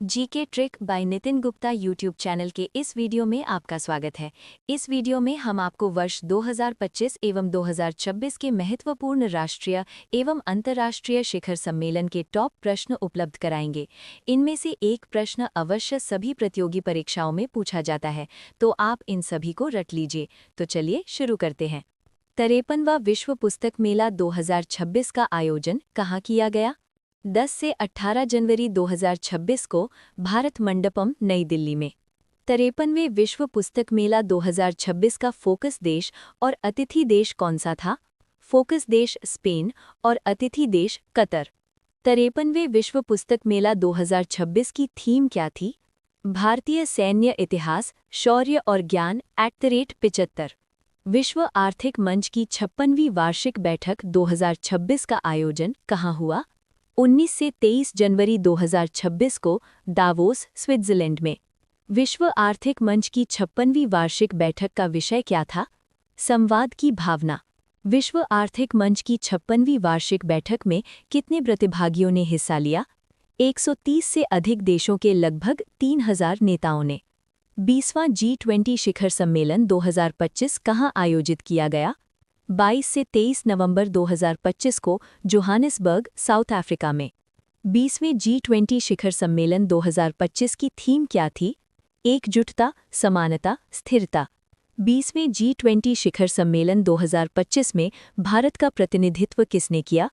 GK trick bye Nitin Gupta YouTube channel के इस video में आपका स्वागत है। इस वीडियो में हम आपको वर्ष 2025 एवं 2026 के महत्वपूर्ण राष्ट्रीय एवं अंतर्राष्ट्रीय शिखर सम्मेलन के टॉप प्रश्न उपलब्ध कराएंगे। इनमें से एक प्रश्न अवश्य सभी प्रतियोगी परीक्षाओं में पूछा जाता है, तो आप इन सभी को रट लीजिए। तो चलिए शुरू करते हैं। 53वां विश्व पुस्तक मेला 2026 का आयोजन कहाँ किया गया? 10 से 18 जनवरी 2026 को भारत मंडपम, नई दिल्ली में। 53वें विश्व पुस्तक मेला 2026 का फोकस देश और अतिथि देश कौन सा था? फोकस देश स्पेन और अतिथि देश कतर। 53वें विश्व पुस्तक मेला 2026 की थीम क्या थी? भारतीय सैन्य इतिहास, शौर्य और ज्ञान @75। विश्व आर्थिक मंच की 56वीं वार्षिक बैठक 2026 का आयोजन कहाँ हुआ? 19 से 23 जनवरी 2026 को दावोस, स्विट्जरलैंड में। विश्व आर्थिक मंच की 56वीं वार्षिक बैठक का विषय क्या था? संवाद की भावना। विश्व आर्थिक मंच की 56वीं वार्षिक बैठक में कितने प्रतिभागियों ने हिस्सा लिया? 130 से अधिक देशों के लगभग 3000 नेताओं ने। 20वां G20 शिखर सम्मेलन 2025 कहाँ आयोजित किया गया? 22 से 23 नवंबर 2025 को जोहानिसबर्ग, साउथ अफ्रीका में। 20वें G20 शिखर सम्मेलन 2025 की थीम क्या थी? एकजुटता, समानता, स्थिरता। 20वें G20 शिखर सम्मेलन 2025 में भारत का प्रतिनिधित्व किसने किया?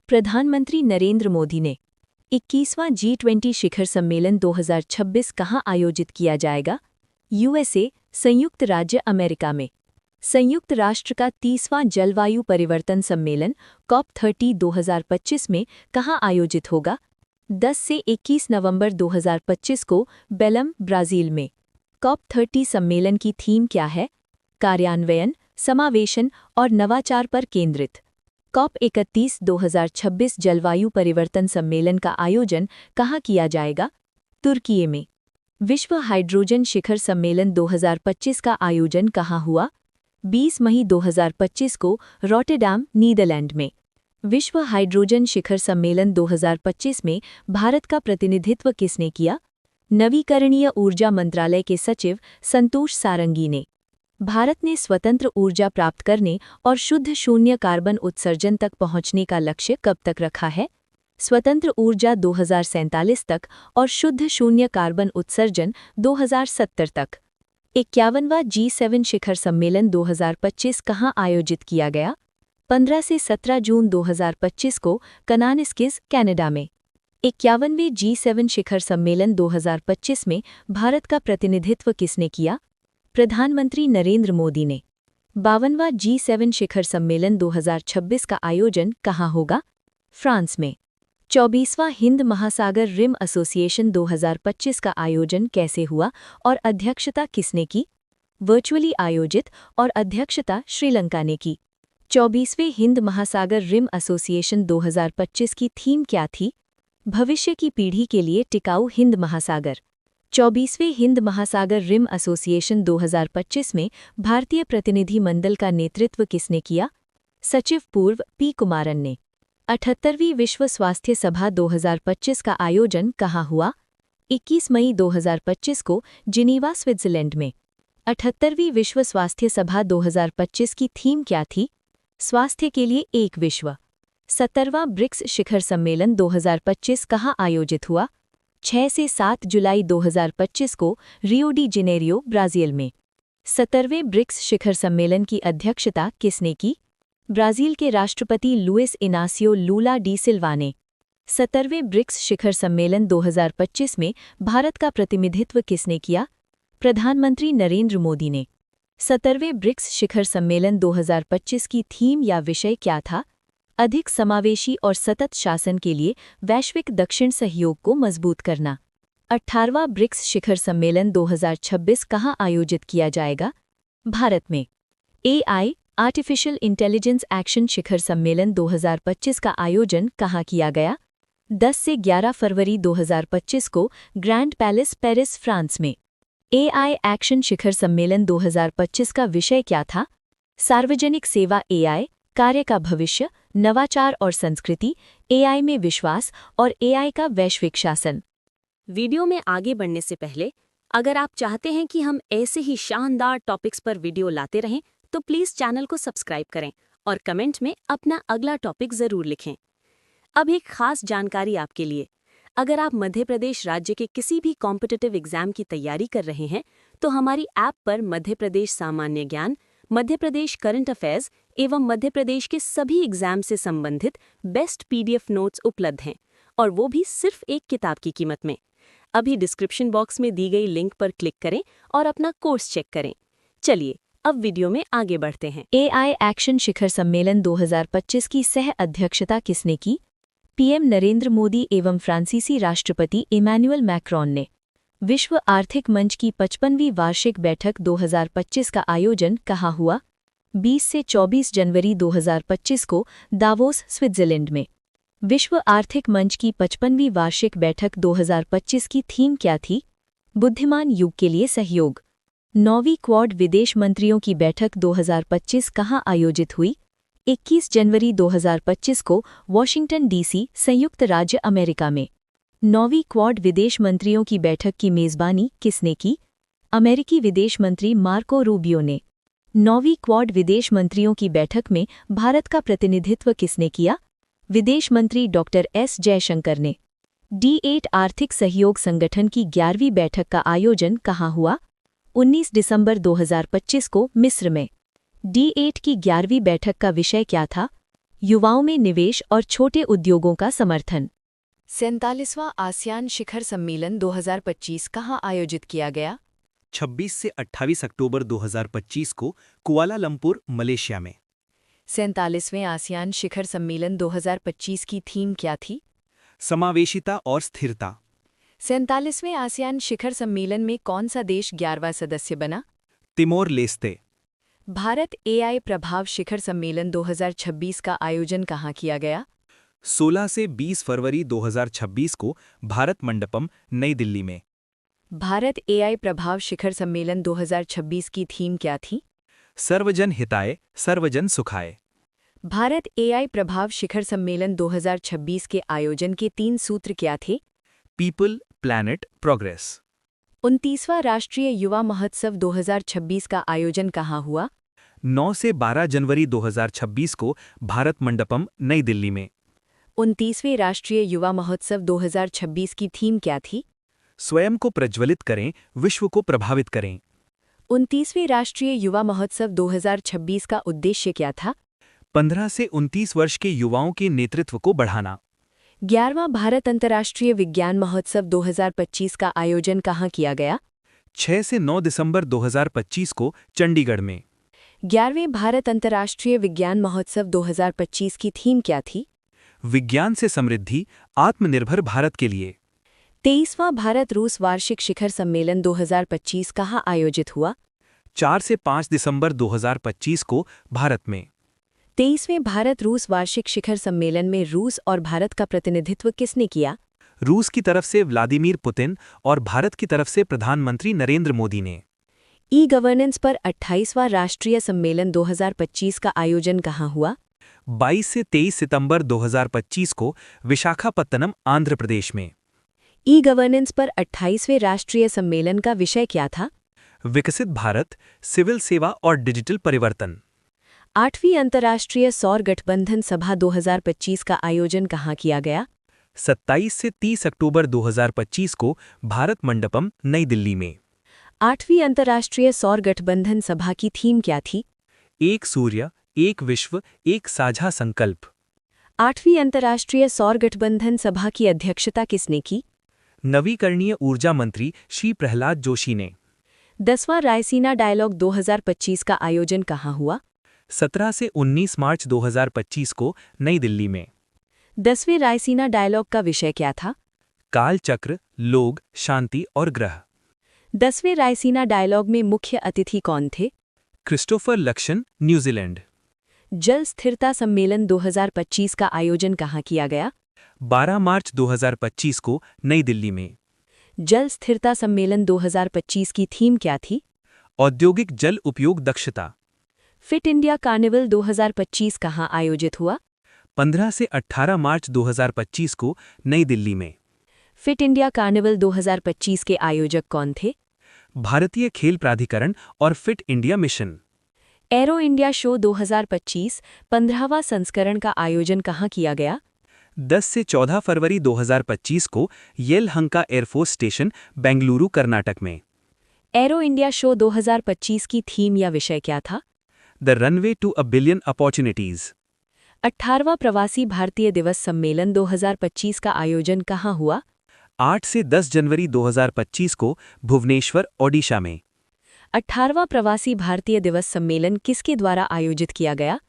प्रधानमंत्री नरेंद्र मोदी ने। 21वां G20 शिखर सम्मेलन 2026 कहाँ आयोजित किया जाएगा? USA, संयुक्त राज्य अमेरिका में। संयुक्त राष्ट्र का 30वां जलवायु परिवर्तन सम्मेलन COP30 2025 में कहाँ आयोजित होगा? 10 से 21 नवंबर 2025 को बेलम, ब्राज़ील में। COP30 सम्मेलन की थीम क्या है? कार्यान्वयन, समावेशन और नवाचार पर केंद्रित। COP31 2026 जलवायु परिवर्तन सम्मेलन का आयोजन कहाँ किया जाएगा? तुर्की में। विश्व हाइड्रोजन शिखर सम्मेलन 2025 का आयोजन कहाँ हुआ? 20 मई 2025 को रॉटरडैम, नीदरलैंड में। विश्व हाइड्रोजन शिखर सम्मेलन 2025 में भारत का प्रतिनिधित्व किसने किया? नवीकरणीय ऊर्जा मंत्रालय के सचिव संतोष सारंगी ने। भारत ने स्वतंत्र ऊर्जा प्राप्त करने और शुद्ध शून्य कार्बन उत्सर्जन तक पहुंचने का लक्ष्य कब तक रखा है? स्वतंत्र ऊर्जा 2047 तक और शुद्ध शून्य कार्बन उत्सर्जन 2070 तक। 51वां G7 शिखर सम्मेलन 2025 कहाँ आयोजित किया गया? 15 से 17 जून 2025 को कनानिस्किस, कनाडा में। 51वें G7 शिखर सम्मेलन 2025 में भारत का प्रतिनिधित्व किसने किया? प्रधानमंत्री नरेंद्र मोदी ने। 52वां G7 शिखर सम्मेलन 2026 का आयोजन कहाँ होगा? फ्रांस में। 24वां हिंद महासागर रिम एसोसिएशन 2025 का आयोजन कैसे हुआ और अध्यक्षता किसने की? वर्चुअली आयोजित और अध्यक्षता श्रीलंका ने की। 24वें हिंद महासागर रिम एसोसिएशन 2025 की थीम क्या थी? भविष्य की पीढ़ी के लिए टिकाऊ हिंद महासागर। 24वें हिंद महासागर रिम एसोसिएशन 2025 में भारतीय प्रतिनिधि मंडल का नेतृत्व किसने किया? सचिव पूर्व पी कुमारन ने। 78वीं विश्व स्वास्थ्य सभा 2025 का आयोजन कहाँ हुआ? 21 मई 2025 को जिनीवा, स्विट्जरलैंड में। 78वीं विश्व स्वास्थ्य सभा 2025 की थीम क्या थी? स्वास्थ्य के लिए एक विश्व। 70वां ब्रिक्स शिखर सम्मेलन 2025 कहाँ आयोजित हुआ? 6 से 7 जुलाई 2025 को रियो डी जेनेरियो, ब्राज़ील में। 70वें ब्रिक्स शिखर सम्मेलन की अध्यक्षता किसने की? ब्राज़ील के राष्ट्रपति लुइस इनासियो लूला डी सिल्वा ने। 70वें ब्रिक्स शिखर सम्मेलन 2025 में भारत का प्रतिनिधित्व किसने किया? प्रधानमंत्री नरेंद्र मोदी ने। 70वें ब्रिक्स शिखर सम्मेलन 2025 की थीम या विषय क्या था? अधिक समावेशी और सतत शासन के लिए वैश्विक दक्षिण सहयोग को मजबूत करना। 18वां ब्रिक्स शिखर सम्मेलन 2026 कहाँ आयोजित किया जाएगा? भारत में। AI आर्टिफिशियल इंटेलिजेंस एक्शन शिखर सम्मेलन 2025 का आयोजन कहाँ किया गया? 10 से 11 फरवरी 2025 को ग्रैंड पैलेस, पेरिस, फ्रांस में। AI एक्शन शिखर सम्मेलन 2025 का विषय क्या था? सार्वजनिक सेवा, AI कार्य का भविष्य, नवाचार और संस्कृति, AI में विश्वास और AI का वैश्विक शासन। वीडियो में आगे बढ़ने से पहले अगर आप चाहते हैं कि हम ऐसे ही शानदार टॉपिक्स पर वीडियो लाते रहें तो प्लीज़ चैनल को सब्सक्राइब करें और कमेंट में अपना अगला टॉपिक ज़रूर लिखें। अब एक खास जानकारी आपके लिए, अगर आप मध्य प्रदेश राज्य के किसी भी कॉम्पिटिटिव एग्जाम की तैयारी कर रहे हैं तो हमारी ऐप पर मध्य प्रदेश सामान्य ज्ञान, मध्य प्रदेश करंट अफेयर्स एवं मध्य प्रदेश के सभी एग्जाम से संबंधित बेस्ट पीडीएफ नोट्स उपलब्ध हैं, और वो भी सिर्फ एक किताब की कीमत में। अभी डिस्क्रिप्शन बॉक्स में दी गई लिंक पर क्लिक करें और अपना कोर्स चेक करें। चलिए अब वीडियो में आगे बढ़ते हैं। AI एक्शन शिखर सम्मेलन 2025 की सह अध्यक्षता किसने की? पीएम नरेंद्र मोदी एवं फ्रांसीसी राष्ट्रपति इमैनुअल मैक्रोन ने। विश्व आर्थिक मंच की 55वीं वार्षिक बैठक 2025 का आयोजन कहाँ हुआ? 20 से 24 जनवरी 2025 को दावोस, स्विट्जरलैंड में। विश्व आर्थिक मंच की 55वीं वार्षिक बैठक 2025 की थीम क्या थी? बुद्धिमान युग के लिए सहयोग। 9वीं क्वाड विदेश मंत्रियों की बैठक 2025 कहाँ आयोजित हुई? 21 जनवरी 2025 को वॉशिंगटन डीसी, संयुक्त राज्य अमेरिका में। 9वीं क्वाड विदेश मंत्रियों की बैठक की मेज़बानी किसने की? अमेरिकी विदेश मंत्री मार्को रूबियो ने। 9वीं क्वाड विदेश मंत्रियों की बैठक में भारत का प्रतिनिधित्व किसने किया? विदेश मंत्री डॉक्टर एस जयशंकर ने। D8 आर्थिक सहयोग संगठन की 11वीं बैठक का आयोजन कहाँ हुआ? 19 दिसंबर 2025 को मिस्र में। D8 की 11वीं बैठक का विषय क्या था? युवाओं में निवेश और छोटे उद्योगों का समर्थन। 47वां आसियान शिखर सम्मेलन 2025 कहाँ आयोजित किया गया? 26 से 28 अक्टूबर 2025 को कुआलालंपुर, मलेशिया में। 47वें आसियान शिखर सम्मेलन 2025 की थीम क्या थी? समावेशिता और स्थिरता। 47वें आसियान शिखर सम्मेलन में कौन सा देश 11वां सदस्य बना? Timor Leste. भारत AI प्रभाव शिखर सम्मेलन 2026 का आयोजन कहाँ किया गया? 16 से 20 फरवरी 2026 को भारत मंडपम, नई दिल्ली में। भारत AI प्रभाव शिखर सम्मेलन 2026 की थीम क्या थी? सर्वजन हिताय, सर्वजन सुखाय। भारत AI प्रभाव शिखर सम्मेलन 2026 के आयोजन के 3 सूत्र क्या थे? People, planet, progress. 29वां राष्ट्रीय युवा महोत्सव 2026 का आयोजन कहाँ हुआ? 9 से 12 जनवरी 2026 को भारत मंडपम, नई दिल्ली में। 29वें राष्ट्रीय युवा महोत्सव 2026 की थीम क्या थी? स्वयं को प्रज्वलित करें, विश्व को प्रभावित करें। 29वें राष्ट्रीय युवा महोत्सव 2026 का उद्देश्य क्या था? 15 से 29 वर्ष के युवाओं के नेतृत्व को बढ़ाना। 11वां भारत अंतर्राष्ट्रीय विज्ञान महोत्सव 2025 का आयोजन कहाँ किया गया? 6 से 9 दिसंबर 2025 को चंडीगढ़ में। 11वें भारत अंतर्राष्ट्रीय विज्ञान महोत्सव 2025 की थीम क्या थी? विज्ञान से समृद्धि, आत्मनिर्भर भारत के लिए। 23वां भारत रूस वार्षिक शिखर सम्मेलन 2025 कहाँ आयोजित हुआ? 4 से 5 दिसंबर 2025 को भारत में। 23वें भारत रूस वार्षिक शिखर सम्मेलन में रूस और भारत का प्रतिनिधित्व किसने किया? रूस की तरफ से व्लादिमीर पुतिन और भारत की तरफ से प्रधानमंत्री नरेंद्र मोदी ने। ई गवर्नेंस पर 28वां राष्ट्रीय सम्मेलन 2025 का आयोजन कहाँ हुआ? 22 से 23 सितंबर 2025 को विशाखापत्तनम, आंध्र प्रदेश में। ई गवर्नेंस पर 28वें राष्ट्रीय सम्मेलन का विषय क्या था? विकसित भारत, सिविल सेवा और डिजिटल परिवर्तन। 8वीं अंतर्राष्ट्रीय सौर गठबंधन सभा 2025 का आयोजन कहाँ किया गया? 27 से 30 अक्टूबर 2025 को भारत मंडपम, नई दिल्ली में। 8वीं अंतर्राष्ट्रीय सौर गठबंधन सभा की थीम क्या थी? एक सूर्य, एक विश्व, एक साझा संकल्प। 8वीं अंतर्राष्ट्रीय सौर गठबंधन सभा की अध्यक्षता किसने की? नवीकरणीय ऊर्जा मंत्री श्री प्रहलाद जोशी ने। 10वां रायसीना डायलॉग 2025 का आयोजन कहाँ हुआ? 17 से 19 मार्च 2025 को नई दिल्ली में। 10वें रायसीना डायलॉग का विषय क्या था? काल चक्र, लोग, शांति और ग्रह। 10वें रायसीना डायलॉग में मुख्य अतिथि कौन थे? Christopher Luxon, New Zealand. जल स्थिरता सम्मेलन 2025 का आयोजन कहाँ किया गया? 12 मार्च 2025 को नई दिल्ली में। जल स्थिरता सम्मेलन 2025 की थीम क्या थी? औद्योगिक जल उपयोग दक्षता। फिट इंडिया कार्निवल 2025 कहाँ आयोजित हुआ? 15 से 18 मार्च 2025 को नई दिल्ली में। फिट इंडिया कार्निवल 2025 के आयोजक कौन थे? भारतीय खेल प्राधिकरण और fit India mission. Arrow India show 2025 15वां संस्करण का आयोजन कहाँ किया गया? 10 से 14 फरवरी 2025 को येलहंका एयरफोर्स स्टेशन, बेंगलुरु, कर्नाटक में। एरो इंडिया शो 2025 की थीम या विषय क्या था? The runway to a billion opportunities. 18वां प्रवासी भारतीय दिवस सम्मेलन 2025 का आयोजन कहाँ हुआ? 8 से 10 जनवरी 2025 को भुवनेश्वर, ओडिशा में। 18वां प्रवासी भारतीय दिवस सम्मेलन किसके द्वारा आयोजित किया गया?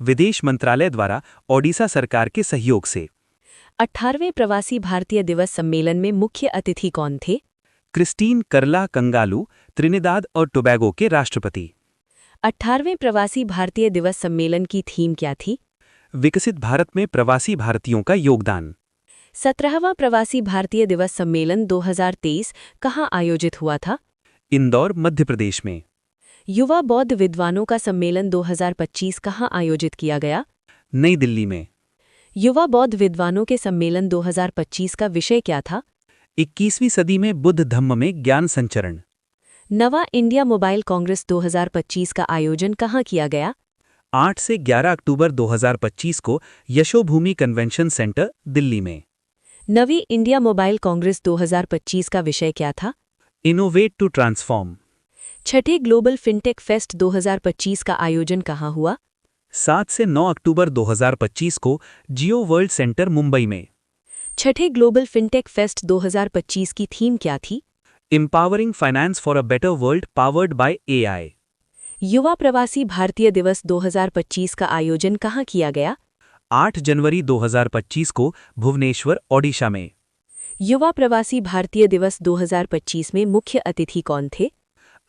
विदेश मंत्रालय द्वारा ओडिशा सरकार के सहयोग से। 18वें प्रवासी भारतीय दिवस सम्मेलन में मुख्य अतिथि कौन थे? क्रिस्टीन करला कंगालू, त्रिनिदाद और टोबैगो के राष्ट्रपति। 18वें प्रवासी भारतीय दिवस सम्मेलन की थीम क्या थी? विकसित भारत में प्रवासी भारतीयों का योगदान। 17वां प्रवासी भारतीय दिवस सम्मेलन 2023 कहाँ आयोजित हुआ था? इंदौर, मध्य प्रदेश में। युवा बौद्ध विद्वानों का सम्मेलन 2025 कहाँ आयोजित किया गया? नई दिल्ली में। युवा बौद्ध विद्वानों के सम्मेलन 2025 का विषय क्या था? 21वीं सदी में बुद्ध धम्म में ज्ञान संचरण। नवा इंडिया मोबाइल कांग्रेस 2025 का आयोजन कहाँ किया गया? 8 से 11 अक्टूबर 2025 को यशोभूमि कन्वेंशन सेंटर, दिल्ली में। नवी इंडिया मोबाइल कांग्रेस 2025 का विषय क्या था? Innovate to transform. छठे ग्लोबल फिनटेक फेस्ट 2025 का आयोजन कहाँ हुआ? 7 से 9 अक्टूबर 2025 को जियो वर्ल्ड सेंटर, मुंबई में। छठे ग्लोबल फिनटेक फेस्ट 2025 की थीम क्या थी? Empowering finance for a better world, powered by AI. युवा प्रवासी भारतीय दिवस 2025 का आयोजन कहाँ किया गया? 8 जनवरी 2025 को भुवनेश्वर, ओडिशा में। युवा प्रवासी भारतीय दिवस 2025 में मुख्य अतिथि कौन थे?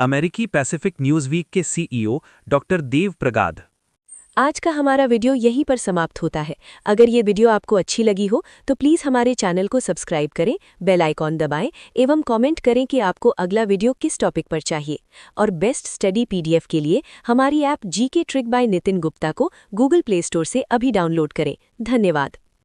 अमेरिकी पैसिफिक न्यूज़ वीक के सीईओ डॉक्टर देव प्रगाद। आज का हमारा वीडियो यहीं पर समाप्त होता है। अगर ये वीडियो आपको अच्छी लगी हो तो प्लीज़ हमारे चैनल को सब्सक्राइब करें, बेल आइकॉन दबाएं एवं कमेंट करें कि आपको अगला वीडियो किस टॉपिक पर चाहिए। और बेस्ट स्टडी पीडीएफ के लिए हमारी app GK trick bye Nitin Gupta को गूगल प्ले स्टोर से अभी डाउनलोड करें। धन्यवाद।